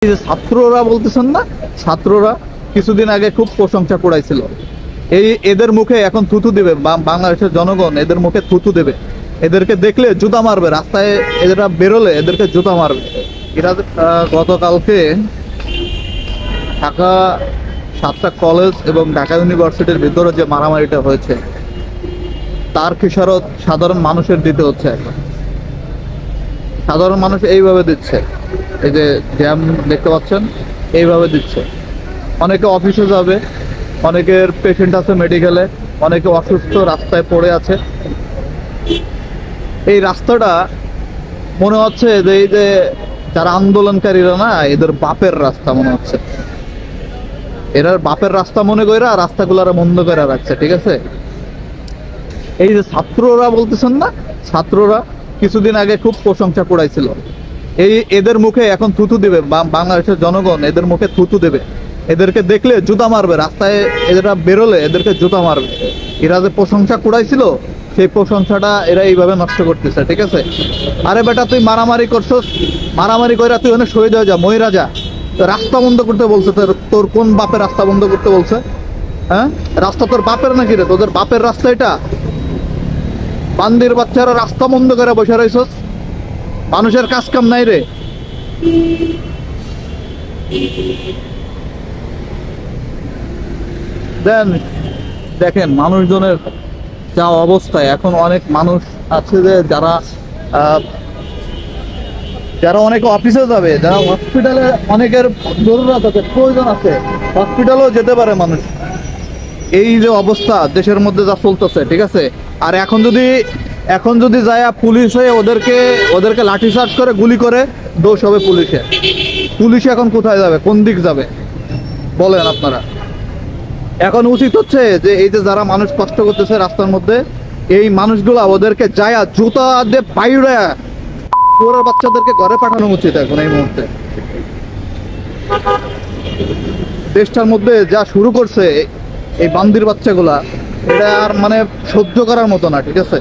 এই যে ছাত্ররা বলতেছেন না, ছাত্ররা কিছুদিন আগে খুব প্রশংসা কুড়াইছিল। এদের মুখে এখন থুতু দেবে, বাংলাদেশের জনগণ এদের মুখে থুতু দেবে। এদেরকে দেখলে জুতা মারবে, রাস্তায় এরা বেরোলে এদেরকে জুতা মারবে। এরা গতকালকে ঢাকা 7টা কলেজ এবং ঢাকা ইউনিভার্সিটির ভিতরে যে মারামারিটা হয়েছে তার খেসারত সাধারণ মানুষের দিতে হচ্ছে। এখন সাধারণ মানুষ এইভাবে দিচ্ছে, এই যে জ্যাম দেখতে পাচ্ছেন এইভাবে দিচ্ছে। অনেকে অফিসে যাবে, অনেকের পেশেন্ট আছে মেডিকেলে, অনেকে অসুস্থ রাস্তায় পড়ে আছে। এই রাস্তাটা মনে হচ্ছে যে এই যে যারা আন্দোলনকারীরা না, এদের বাপের রাস্তা মনে হচ্ছে। এরা বাপের রাস্তা মনে কইরা রাস্তাগুলারা বন্ধ করে রাখছে, ঠিক আছে। এই যে ছাত্ররা বলতেছেন না, ছাত্ররা কিছুদিন আগে খুব প্রশংসা কুড়াইছিল। এদের মুখে এখন থুতু দিবে, বাংলাদেশের জনগণ এদের মুখে থুতু দেবে। এদেরকে দেখলে জুতা মারবে, রাস্তায় এরা বেরোলে এদেরকে জুতা মারবে। এরা যে প্রশংসা কুড়াইছিল সেই প্রশংসাটা এরা এইভাবে নষ্ট করতেছে, ঠিক আছে। আরে বেটা, তুই মারামারি করছস, মারামারি কইরা তুই ওখানে শহীদ হয়ে যা, মইরা যা। রাস্তা বন্ধ করতে বলছে তোর কোন বাপের রাস্তা বন্ধ করতে বলছে? হ্যাঁ, রাস্তা তোর বাপের নাকি রে? তোদের বাপের রাস্তা এটা? বান্দির বাচ্চারা রাস্তা বন্ধ করে বসে রয়েছস, মানুষের কাজ কাম নাই রে। দেখেন মানুষজনের যা অবস্থা। এখন অনেক মানুষ আছে যে যারা অনেকে অফিসে যাবে, যারা হসপিটালে অনেকের জরুরত আছে, প্রয়োজন আছে, হসপিটালেও যেতে পারে মানুষ। এই যে অবস্থা দেশের মধ্যে যা চলতেছে, ঠিক আছে। আর এখন যদি যায় পুলিশ হয়ে ওদেরকে লাঠিচার্জ করে, গুলি করে, দোষ হবে পুলিশে। পুলিশে এখন কোথায় যাবে, কোন দিক যাবে বলেন আপনারা? এখন উচিত হচ্ছে যে এই যে যারা মানুষ কষ্ট করতেছে রাস্তার মধ্যে, এই মানুষগুলা ওদেরকে যায়া জুতা দিয়ে বাইরে ওরা বাচ্চাদেরকে ঘরে পাঠানো উচিত এখন এই মুহূর্তে। দেশটার মধ্যে যা শুরু করছে এই বান্দির বাচ্চাগুলা, এটা আর মানে সহ্য করার মতো না, ঠিক আছে।